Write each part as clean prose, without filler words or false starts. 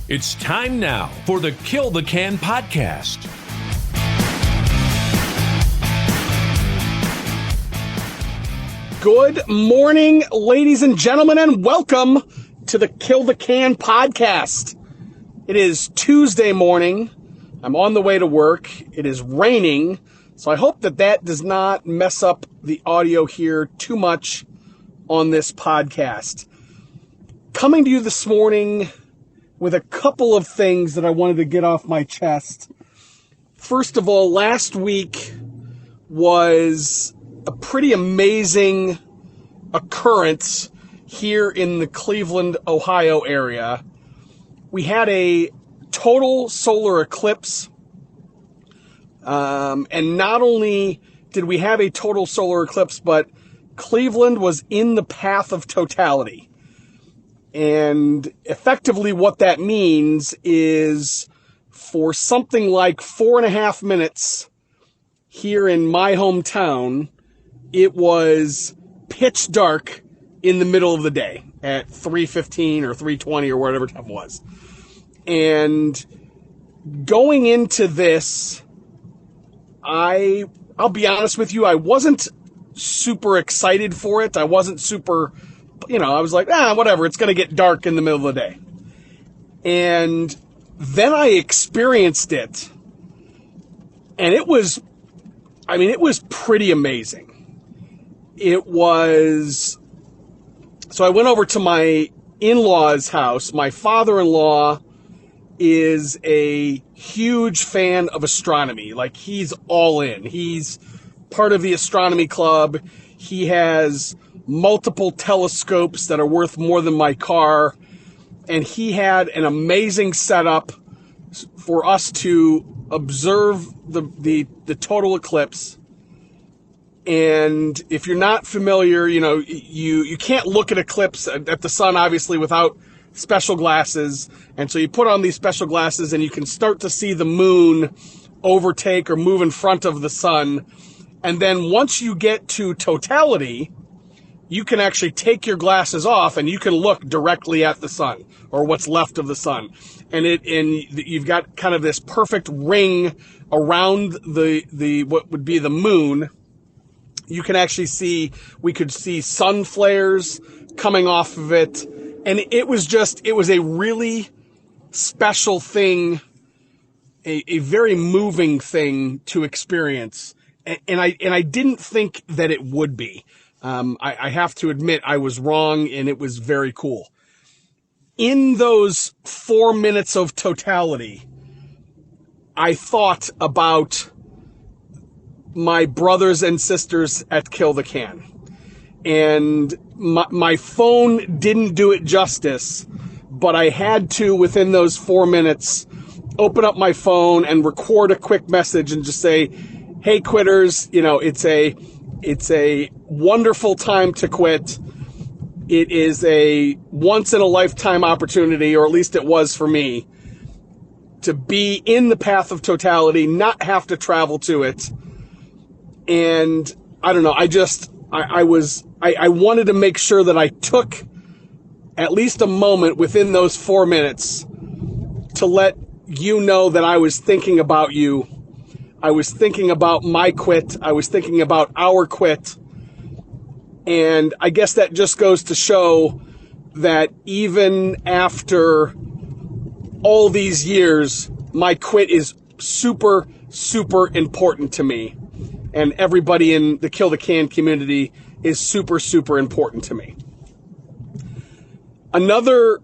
It's time now for the Kill the Can podcast. Good morning, ladies and gentlemen, and welcome to the Kill the Can podcast. It is Tuesday morning. I'm on the way to work. It is raining, so I hope that does not mess up the audio here too much on this podcast. Coming to you this morning with a couple of things that I wanted to get off my chest. First of all, last week was a pretty amazing occurrence here in the Cleveland, Ohio area. We had a total solar eclipse, and not only did we have a total solar eclipse, but Cleveland was in the path of totality. And effectively what that means is for something like 4.5 minutes here in my hometown, it was pitch dark in the middle of the day at 3:15 or 3:20 or whatever time it was. And going into this, I'll be honest with you, I wasn't super excited for it. I wasn't super, I was like, whatever, it's going to get dark in the middle of the day. And then I experienced it, and it was pretty amazing. So I went over to my in-laws' house. My father-in-law is a huge fan of astronomy. Like, he's all in. He's part of the astronomy club. He has multiple telescopes that are worth more than my car. And he had an amazing setup for us to observe the total eclipse. And if you're not familiar, you can't look at eclipse at the sun, obviously, without special glasses. And so you put on these special glasses and you can start to see the moon overtake or move in front of the sun. And then once you get to totality, you can actually take your glasses off and you can look directly at the sun, or what's left of the sun. And you've got kind of this perfect ring around the what would be the moon. You can actually we could see sun flares coming off of it. And it was a really special thing, a very moving thing to experience. And I didn't think that it would be. I have to admit I was wrong, and it was very cool. In those 4 minutes of totality, I thought about my brothers and sisters at Kill the Can. And my phone didn't do it justice, but I had to, within those 4 minutes, open up my phone and record a quick message and just say, hey, quitters, it's a wonderful time to quit. It is a once-in-a-lifetime opportunity, or at least it was for me, to be in the path of totality, not have to travel to it. And I don't know, I wanted to make sure that I took at least a moment within those 4 minutes to let you know that I was thinking about you. I was thinking about my quit. I was thinking about our quit. And I guess that just goes to show that even after all these years, my quit is super, super important to me. And everybody in the Kill the Can community is super, super important to me. Another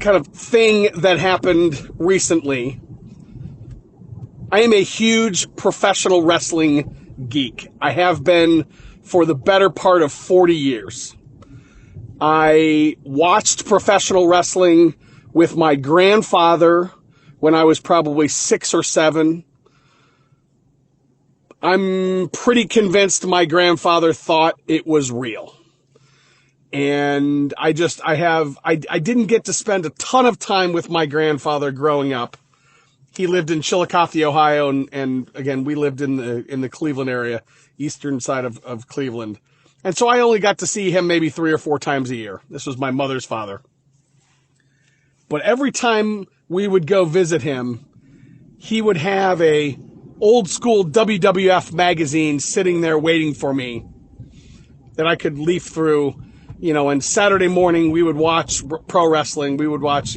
kind of thing that happened recently, I am a huge professional wrestling geek. I have been for the better part of 40 years. I watched professional wrestling with my grandfather when I was probably 6 or 7. I'm pretty convinced my grandfather thought it was real. And I didn't get to spend a ton of time with my grandfather growing up. He lived in Chillicothe, Ohio, and again, we lived in the Cleveland area, eastern side of Cleveland. And so I only got to see him maybe 3 or 4 times a year. This was my mother's father. But every time we would go visit him, he would have a old school WWF magazine sitting there waiting for me that I could leaf through, and Saturday morning we would watch pro wrestling. We would watch,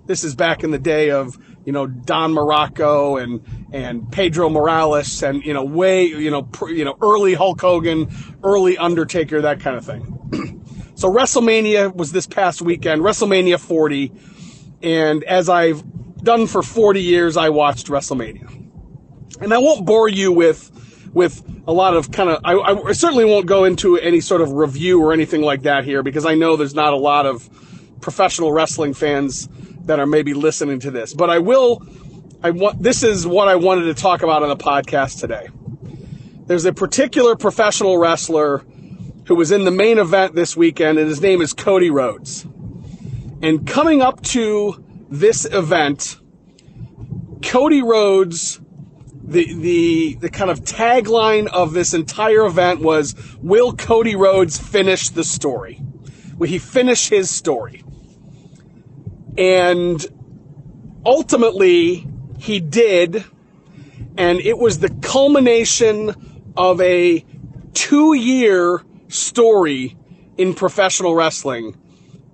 this is back in the day of, Don Morocco and Pedro Morales and, early Hulk Hogan, early Undertaker, that kind of thing. So WrestleMania was this past weekend, WrestleMania 40. And as I've done for 40 years, I watched WrestleMania. And I won't bore you with a lot of I certainly won't go into any sort of review or anything like that here, because I know there's not a lot of professional wrestling fans that are maybe listening to this. But this is what I wanted to talk about on the podcast today. There's a particular professional wrestler who was in the main event this weekend, and his name is Cody Rhodes. And coming up to this event, Cody Rhodes, the kind of tagline of this entire event was, will Cody Rhodes finish the story? Will he finish his story? And ultimately, he did, and it was the culmination of a 2-year story in professional wrestling,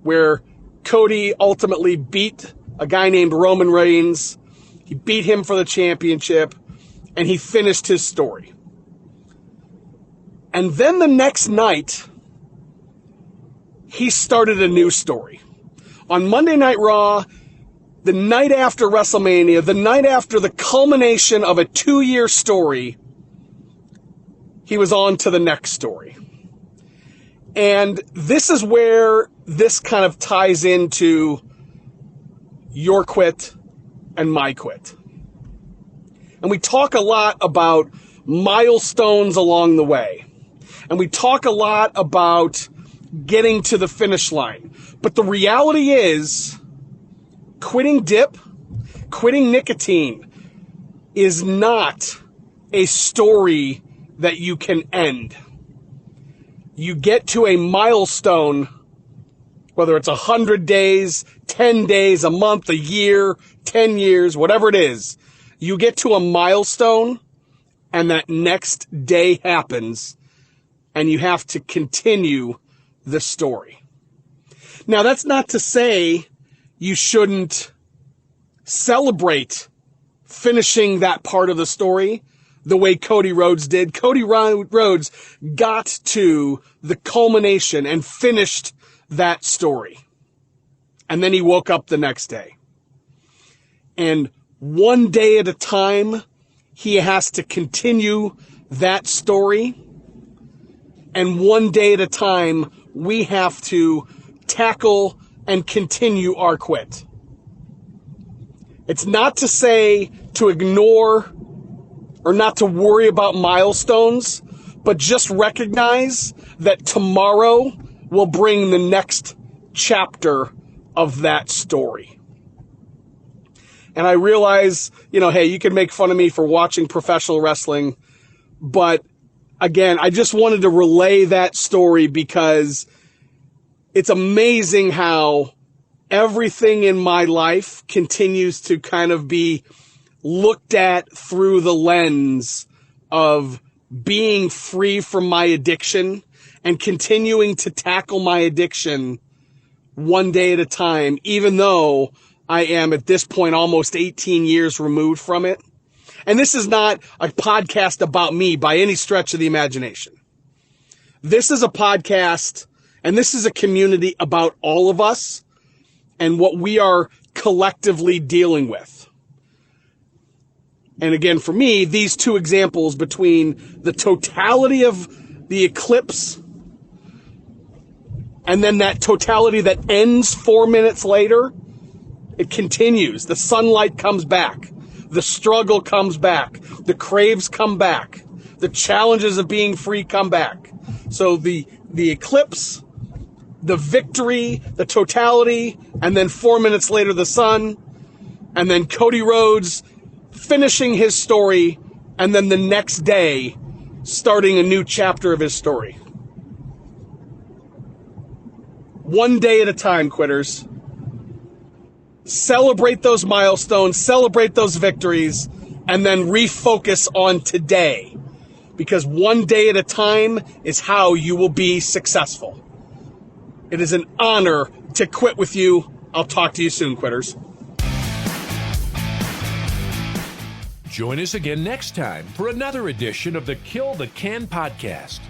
where Cody ultimately beat a guy named Roman Reigns. He beat him for the championship, and he finished his story. And then the next night, he started a new story. On Monday Night Raw, the night after WrestleMania, the night after the culmination of a 2-year story, he was on to the next story. And this is where this kind of ties into your quit and my quit. And we talk a lot about milestones along the way. And we talk a lot about getting to the finish line. But the reality is, quitting dip, quitting nicotine is not a story that you can end. You get to a milestone, whether it's 100 days, 10 days, a month, a year, 10 years, whatever it is. You get to a milestone, and that next day happens, and you have to continue the story. Now, that's not to say you shouldn't celebrate finishing that part of the story the way Cody Rhodes did. Cody Rhodes got to the culmination and finished that story. And then he woke up the next day. And one day at a time, he has to continue that story. And one day at a time, we have to tackle and continue our quit. It's not to say to ignore or not to worry about milestones, but just recognize that tomorrow will bring the next chapter of that story. And I realize, hey, you can make fun of me for watching professional wrestling, but again, I just wanted to relay that story because it's amazing how everything in my life continues to kind of be looked at through the lens of being free from my addiction and continuing to tackle my addiction one day at a time, even though I am at this point almost 18 years removed from it. And this is not a podcast about me by any stretch of the imagination. This is a podcast, and this is a community about all of us and what we are collectively dealing with. And again, for me, these two examples between the totality of the eclipse and then that totality that ends 4 minutes later, it continues. The sunlight comes back. The struggle comes back. The craves come back. The challenges of being free come back. So the eclipse, the victory, the totality, and then 4 minutes later the sun, and then Cody Rhodes finishing his story, and then the next day starting a new chapter of his story. One day at a time, quitters. celebrate those milestones, celebrate those victories, and then refocus on today. Because one day at a time is how you will be successful. It is an honor to quit with you. I'll talk to you soon, quitters. Join us again next time for another edition of the Kill the Can podcast.